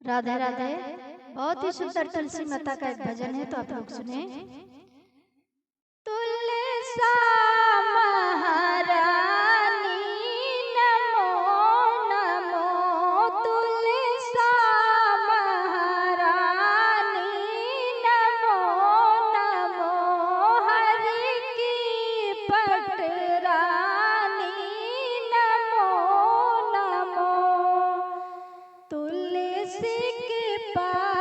राधे राधे। बहुत ही सुंदर तुलसी माता का एक भजन है, तो आप लोग सुने। तुलसा महारानी नमो नमो, तुलसा महारानी नमो नमो, हरि की पटरानी नमो नमो, तुलसी के पास